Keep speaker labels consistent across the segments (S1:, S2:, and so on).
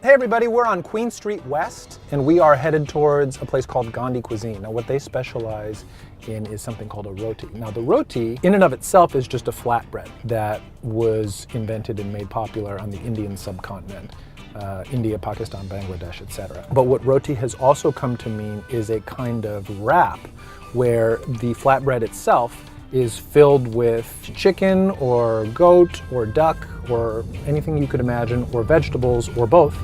S1: Hey everybody, we're on Queen Street West, and we are headed towards a place called Gandhi Cuisine. Now what they specialize in is something called a roti. Now the roti, in and of itself, is just a flatbread that was invented and made popular on the Indian subcontinent. India, Pakistan, Bangladesh, etc. But what roti has also come to mean is a kind of wrap where the flatbread itself is filled with chicken or goat or duck or anything you could imagine, or vegetables or both,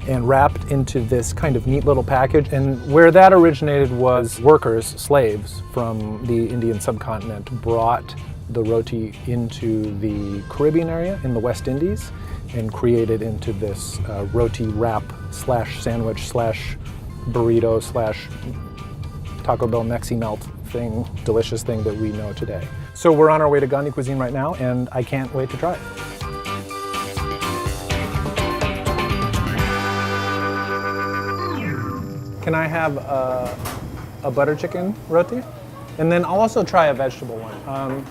S1: and wrapped into this kind of neat little package. And where that originated was workers, slaves from the Indian subcontinent brought the roti into the Caribbean area in the West Indies and created into this roti wrap slash sandwich slash burrito slash Taco Bell Mexi Melt thing, delicious thing that we know today. So we're on our way to Gandhi Cuisine right now, and I can't wait to try it. Can I have a butter chicken roti? And then I'll also try a vegetable one.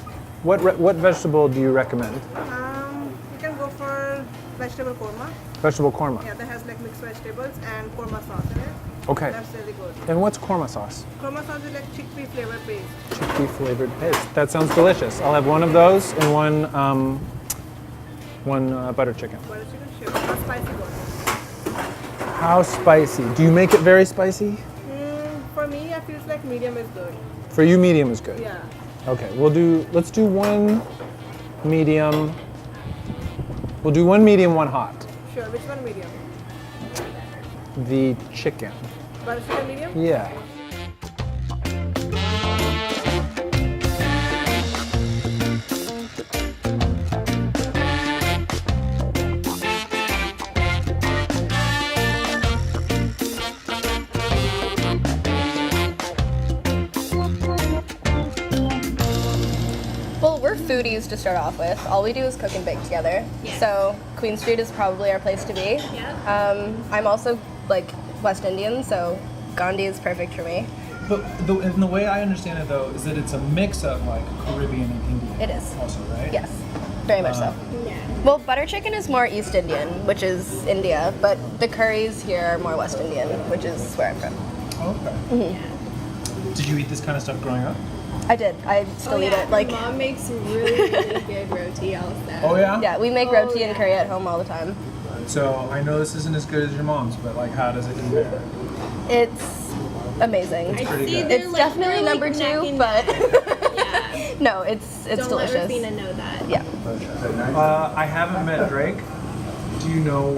S1: What vegetable do you recommend?
S2: You can go for vegetable korma.
S1: Vegetable korma.
S2: Yeah, that has like mixed vegetables and korma sauce in it.
S1: Okay.
S2: That's really good.
S1: And what's korma sauce?
S2: Korma sauce is like chickpea flavored paste.
S1: Chickpea flavored paste. That sounds delicious. I'll have one of those and one butter chicken.
S2: Butter chicken, sure. How spicy was it?
S1: How spicy? Do you make it very spicy?
S2: For me, I feel like medium is good.
S1: For you, medium is good.
S2: Yeah.
S1: Okay, let's do one medium. We'll do one medium, one hot.
S2: Sure. Which one medium?
S1: The chicken.
S2: Butter chicken medium?
S1: Yeah.
S3: Well, we're foodies to start off with. All we do is cook and bake together.
S4: Yes.
S3: So Queen Street is probably our place to be.
S4: Yeah.
S3: I'm also like West Indian, so Gandhi is perfect for me.
S1: But the way I understand it though is that it's a mix of like Caribbean and Indian.
S3: It is.
S1: Also, right?
S3: Yes, very much so.
S4: Yeah.
S3: Well, butter chicken is more East Indian, which is India, but the curries here are more West Indian, which is where I'm from.
S1: Okay. Did you eat this kind of stuff growing up?
S3: I did. I still eat it. Like,
S4: Mom makes really, really good roti also.
S1: Oh yeah?
S3: yeah, we make roti and curry at home all the time.
S1: So I know this isn't as good as your mom's, but like how does it compare?
S3: It's amazing.
S4: I
S1: pretty
S4: see
S1: good.
S4: they're
S3: It's
S4: like,
S3: definitely
S4: they're like
S3: number
S4: neck
S3: two,
S4: and
S3: but
S4: neck. Yeah.
S3: no, it's
S4: Don't
S3: delicious.
S4: let Rafina know that.
S3: Yeah.
S1: I haven't met Drake. Do you know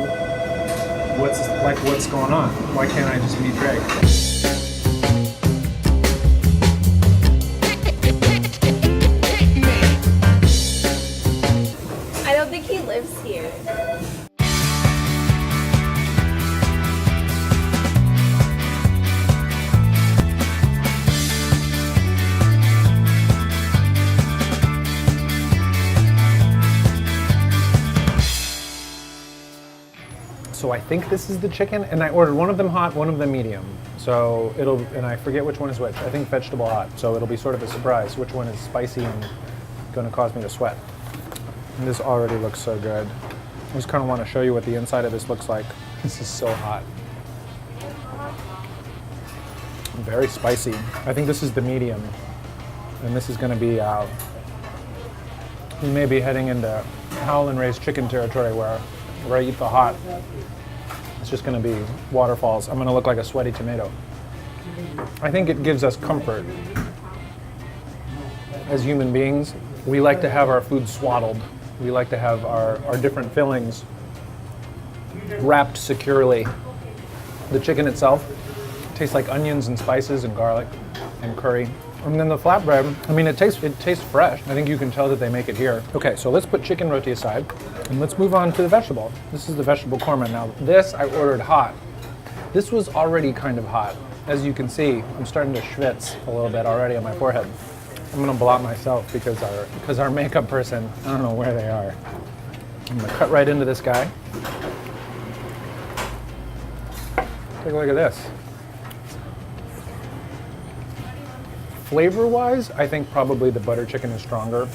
S1: what's going on? Why can't I just meet Drake?
S4: I don't think he lives here.
S1: So I think this is the chicken, and I ordered one of them hot, one of them medium. So and I forget which one is which. I think vegetable hot. So it'll be sort of a surprise which one is spicy and going to cause me to sweat. And this already looks so good. I just kind of want to show you what the inside of this looks like. This is so hot. Very spicy. I think this is the medium. And this is going to be, we may be heading into Howlin' Ray's chicken territory where I eat the hot. It's just going to be waterfalls. I'm going to look like a sweaty tomato. I think it gives us comfort. As human beings, we like to have our food swaddled. We like to have our different fillings wrapped securely. The chicken itself tastes like onions and spices and garlic and curry. And then the flatbread, I mean, it tastes fresh. I think you can tell that they make it here. Okay, so let's put chicken roti aside and let's move on to the vegetable. This is the vegetable korma. Now, this I ordered hot. This was already kind of hot. As you can see, I'm starting to schwitz a little bit already on my forehead. I'm gonna blot myself because our makeup person, I don't know where they are. I'm gonna cut right into this guy. Take a look at this. Flavor-wise, I think probably the butter chicken is stronger.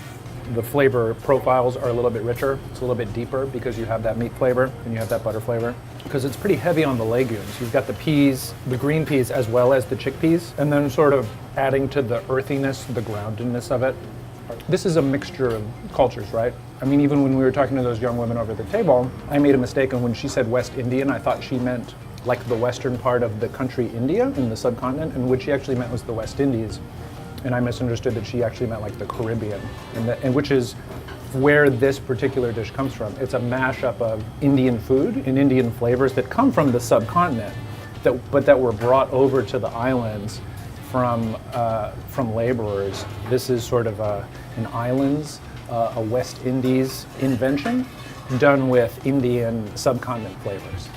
S1: The flavor profiles are a little bit richer. It's a little bit deeper because you have that meat flavor and you have that butter flavor. Because it's pretty heavy on the legumes. You've got the peas, the green peas, as well as the chickpeas, and then sort of adding to the earthiness, the groundedness of it. This is a mixture of cultures, right? I mean, even when we were talking to those young women over the table, I made a mistake, and when she said West Indian, I thought she meant like the western part of the country India in the subcontinent, and what she actually meant was the West Indies. And I misunderstood that she actually meant like the Caribbean, and which is where this particular dish comes from. It's a mashup of Indian food and Indian flavors that come from the subcontinent, but that were brought over to the islands from laborers. This is sort of an islands, a West Indies invention done with Indian subcontinent flavors.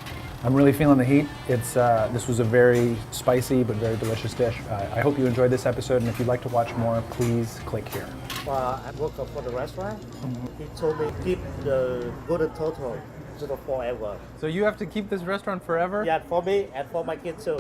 S1: I'm really feeling the heat. This was a very spicy but very delicious dish. I hope you enjoyed this episode, and if you'd like to watch more, please click here.
S5: I work for the restaurant. He told me keep the golden total forever.
S6: So you have to keep this restaurant forever?
S5: Yeah, for me and for my kids too.